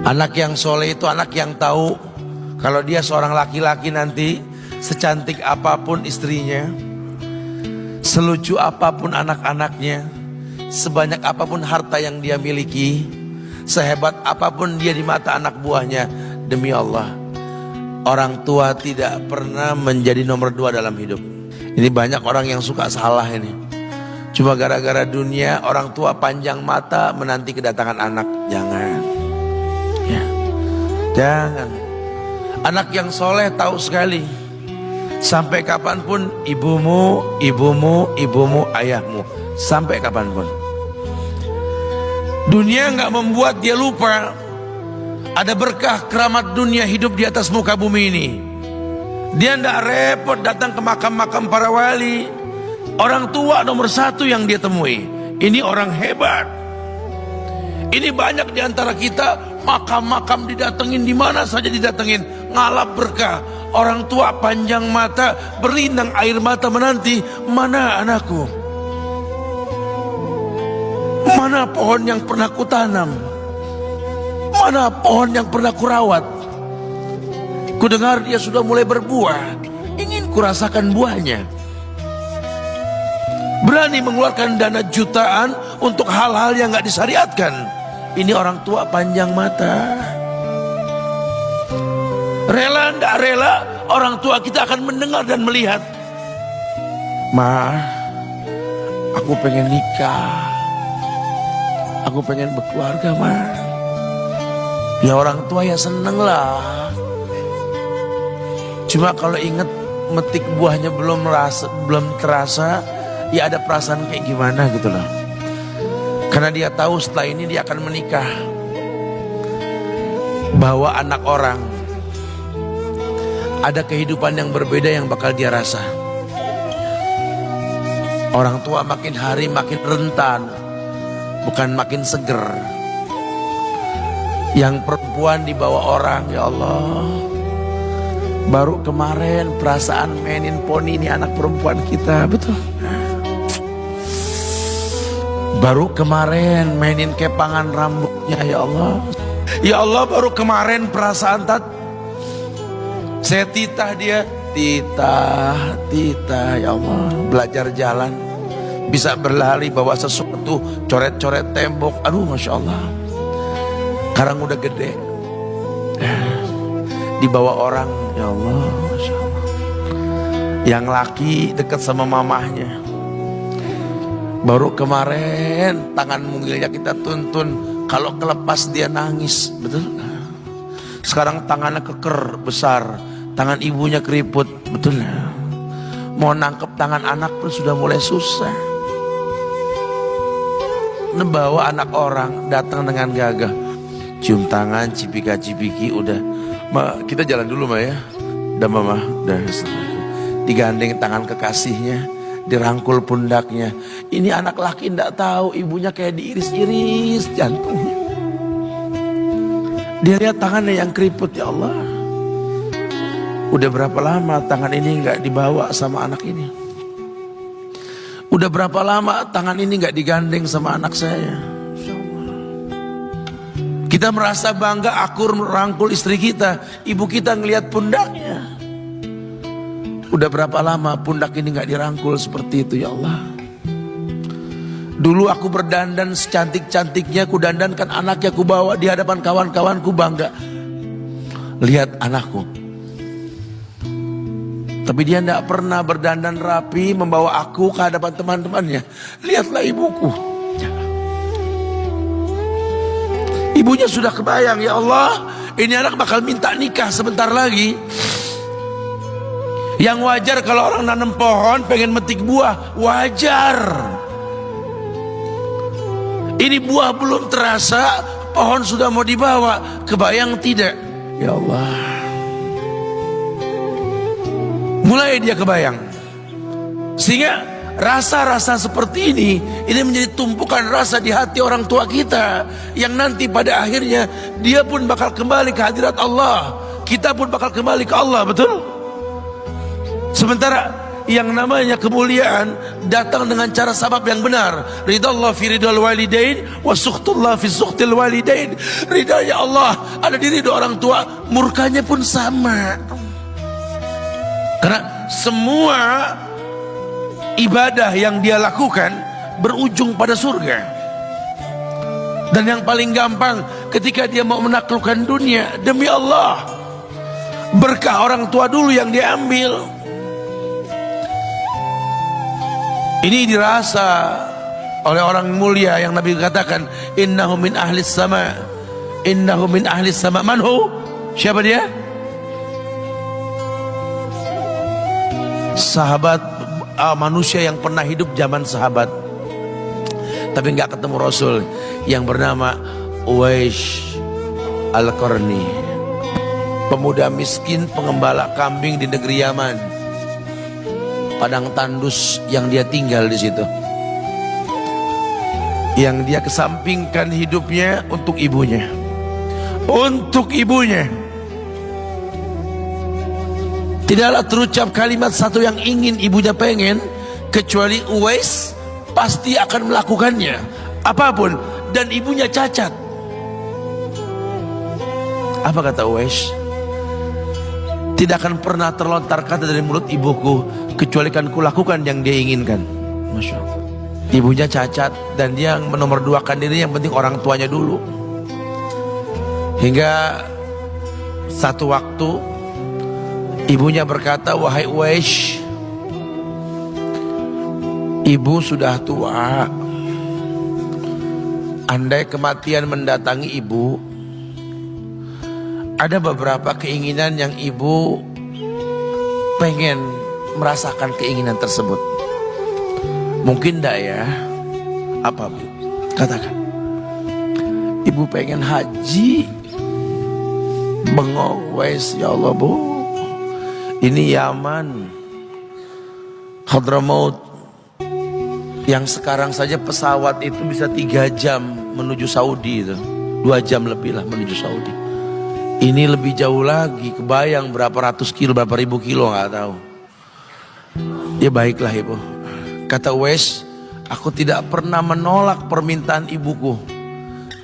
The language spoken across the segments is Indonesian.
Anak yang soleh itu anak yang tahu kalau dia seorang laki-laki nanti, secantik apapun istrinya, selucu apapun anak-anaknya, sebanyak apapun harta yang dia miliki, sehebat apapun dia di mata anak buahnya, demi Allah, orang tua tidak pernah menjadi nomor 2 dalam hidup. Ini banyak orang yang suka salah ini. Cuma gara-gara dunia, orang tua panjang mata menanti kedatangan anak. Jangan ya, jangan. Anak yang soleh tahu sekali, sampai kapanpun ibumu, ayahmu, sampai kapanpun. Dunia nggak membuat dia lupa ada berkah keramat dunia hidup di atas muka bumi ini. Dia nggak repot datang ke makam-makam para wali. Orang tua nomor 1 yang dia temui. Ini orang hebat. Ini banyak di antara kita makam-makam didatengin, di mana saja didatengin, ngalap berkah. Orang tua panjang mata, berlinang air mata menanti, mana anakku? Mana pohon yang pernah kutanam? Mana pohon yang pernah kurawat? Kudengar dia sudah mulai berbuah, ingin kurasakan buahnya. Berani mengeluarkan dana jutaan untuk hal-hal yang gak disyariatkan. Ini orang tua panjang mata. Rela gak rela, orang tua kita akan mendengar dan melihat. Ma, aku pengen nikah, aku pengen berkeluarga, Ma. Ya orang tua ya seneng lah. Cuma kalau inget metik buahnya belum terasa, ya ada perasaan kayak gimana gitu loh. Karena dia tahu setelah ini dia akan menikah. Bahwa anak orang ada kehidupan yang berbeda yang bakal dia rasa. Orang tua makin hari makin rentan, bukan makin seger. Yang perempuan dibawa orang, ya Allah. Baru kemarin perasaan mainin poni ini anak perempuan kita, betul. Baru kemarin mainin kepangan rambutnya, ya Allah. Ya Allah, baru kemarin perasaan saya titah dia, titah, ya Allah. Belajar jalan, bisa berlari bawa sesuatu, coret-coret tembok, aduh Masya Allah. Sekarang udah gede, dibawa orang, ya Allah, Masya Allah. Yang laki dekat sama mamahnya. Baru kemarin tangan mungilnya kita tuntun, kalau kelepas dia nangis, betul. Sekarang tangannya keker besar, tangan ibunya keriput, betul. Mau nangkep tangan anak pun sudah mulai susah. Nebawa anak orang datang dengan gagah, cium tangan, cipika-cipiki, udah. Ma, kita jalan dulu Ma ya. Udah Mama, udah. Digandeng tangan kekasihnya, dirangkul pundaknya. Ini anak laki ndak tahu ibunya kayak diiris-iris jantungnya. Dia lihat tangannya yang keriput, ya Allah. Udah berapa lama tangan ini nggak dibawa sama anak ini? Udah berapa lama tangan ini nggak digandeng sama anak saya? Kita merasa bangga akur merangkul istri kita, ibu kita ngelihat pundaknya. Udah berapa lama pundak ini gak dirangkul seperti itu, ya Allah. Dulu aku berdandan secantik-cantiknya, ku dandankan anaknya, ku bawa di hadapan kawan-kawanku bangga. Lihat anakku. Tapi dia gak pernah berdandan rapi membawa aku ke hadapan teman-temannya. Lihatlah ibuku. Ibunya sudah kebayang, ya Allah, ini anak bakal minta nikah sebentar lagi. Yang wajar kalau orang nanam pohon pengen metik buah, wajar. Ini buah belum terasa, pohon sudah mau dibawa, kebayang tidak? Ya Allah. Mulai dia kebayang. Sehingga rasa-rasa seperti ini menjadi tumpukan rasa di hati orang tua kita, yang nanti pada akhirnya dia pun bakal kembali ke hadirat Allah, kita pun bakal kembali ke Allah, betul? Sementara yang namanya kemuliaan datang dengan cara sabab yang benar. Ridallah fi ridal walidain wa sukhtullah fi sukhtil walidain. Ridanya Allah ada di ridho orang tua, murkanya pun sama. Karena semua ibadah yang dia lakukan berujung pada surga. Dan yang paling gampang ketika dia mau menaklukkan dunia, demi Allah, berkah orang tua dulu yang dia ambil. Ini dirasa oleh orang mulia yang Nabi katakan, innahu min ahlis sama, innahu min ahlis sama. Manhu? Siapa dia? Sahabat, manusia yang pernah hidup zaman sahabat tapi nggak ketemu Rasul, yang bernama Uwais Al-Qarni, pemuda miskin pengembala kambing di negeri Yaman. Padang tandus yang dia tinggal di situ, yang dia kesampingkan hidupnya untuk ibunya, untuk ibunya. Tidaklah terucap kalimat satu yang ingin ibunya pengen, kecuali Uwais pasti akan melakukannya apapun, dan ibunya cacat. Apa kata Uwais? Tidak akan pernah terlontar kata dari mulut ibuku kecuali kan kulakukan yang dia inginkan. Masya Allah. Ibunya cacat dan dia menomorduakan diri, yang penting orang tuanya dulu. Hingga satu waktu ibunya berkata, wahai Uwais, ibu sudah tua. Andai kematian mendatangi ibu, ada beberapa keinginan yang ibu pengen merasakan keinginan tersebut. Mungkin enggak ya? Apa Bu? Katakan. Ibu pengen haji. Bengong, Wais, ya Allah Bu, ini Yaman, Hadramaut, yang sekarang saja pesawat itu bisa 3 jam menuju Saudi itu. 2 jam lebih lah menuju Saudi. Ini lebih jauh lagi, kebayang berapa ratus kilo, berapa ribu kilo nggak tahu. Ya baiklah ibu. Kata Uwais, aku tidak pernah menolak permintaan ibuku,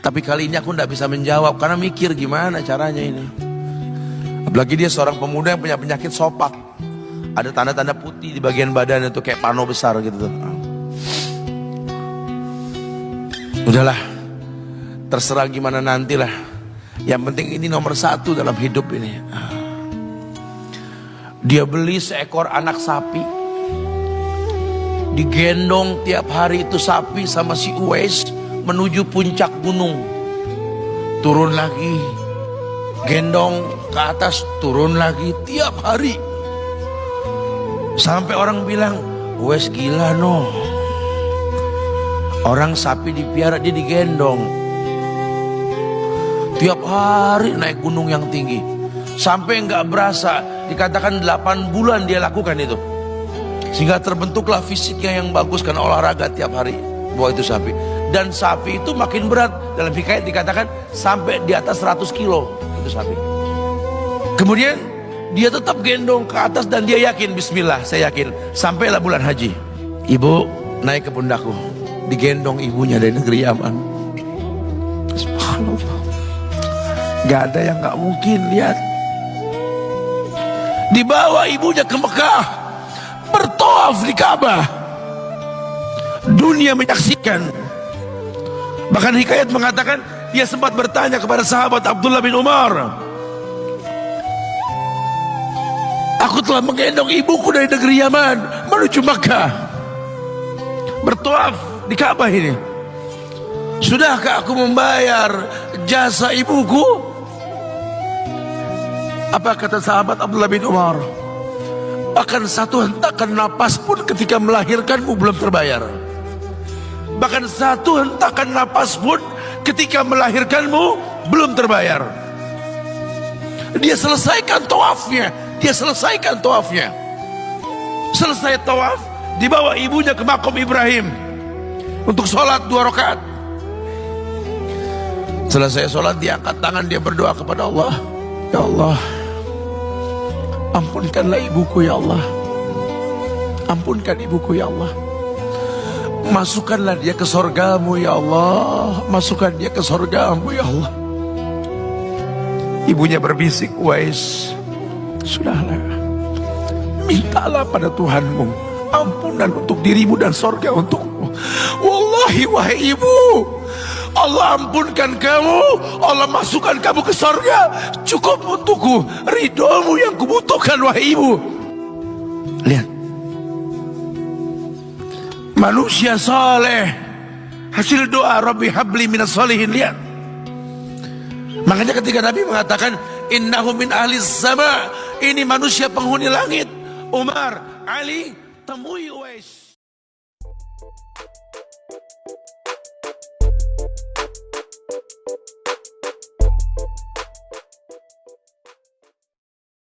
tapi kali ini aku tidak bisa menjawab karena mikir gimana caranya ini. Apalagi dia seorang pemuda yang punya penyakit sopak, ada tanda-tanda putih di bagian badan itu kayak pano besar gitu. Udahlah, terserah gimana nantilah. Yang penting ini nomor 1 dalam hidup ini. Dia beli seekor anak sapi, digendong tiap hari itu sapi sama si Uwais menuju puncak gunung. Turun lagi, gendong ke atas, turun lagi tiap hari. Sampai orang bilang, Uwais gila no. Orang sapi dipiara, dia digendong tiap hari naik gunung yang tinggi. Sampai nggak berasa, dikatakan 8 bulan dia lakukan itu. Sehingga terbentuklah fisiknya yang bagus karena olahraga tiap hari bawa itu sapi. Dan sapi itu makin berat, dalam hikayat dikatakan sampai di atas 100 kilo itu sapi. Kemudian dia tetap gendong ke atas dan dia yakin, bismillah saya yakin. Sampailah bulan haji, ibu naik ke pundakku, digendong ibunya dari negeri Yaman. Subhanallah, gak ada yang gak mungkin. Lihat, dibawa ibunya ke Mekah, bertawaf di Ka'bah, dunia menyaksikan. Bahkan hikayat mengatakan dia sempat bertanya kepada sahabat Abdullah bin Umar, aku telah menggendong ibuku dari negeri Yaman menuju Mekah, bertawaf di Ka'bah ini. Sudahkah aku membayar jasa ibuku? Apa kata sahabat Abdullah bin Umar? Bahkan satu hentakan napas pun ketika melahirkanmu belum terbayar. Bahkan satu hentakan napas pun ketika melahirkanmu belum terbayar. Dia selesaikan tawafnya. Dia selesaikan tawafnya. Selesai tawaf, dibawa ibunya ke makom Ibrahim untuk sholat 2 rakaat. Selesai sholat, dia angkat tangan, dia berdoa kepada Allah, ya Allah, ampunkanlah ibuku ya Allah. Ampunkan ibuku ya Allah. Masukkanlah dia ke sorgamu ya Allah. Masukkan dia ke sorgamu ya Allah. Ibunya berbisik, Uwais, sudahlah, mintalah pada Tuhanmu ampunan untuk dirimu dan sorga untukmu. Wallahi wahai ibu, Allah ampunkan kamu, Allah masukkan kamu ke sorga, cukup untukku. Ridhomu yang kubutuhkan wahai ibu. Lihat, manusia saleh, hasil doa Rabbi habli minas solihin. Lihat, makanya ketika Nabi mengatakan innahu min ahli sama, ini manusia penghuni langit. Umar, Ali, temui Uwais.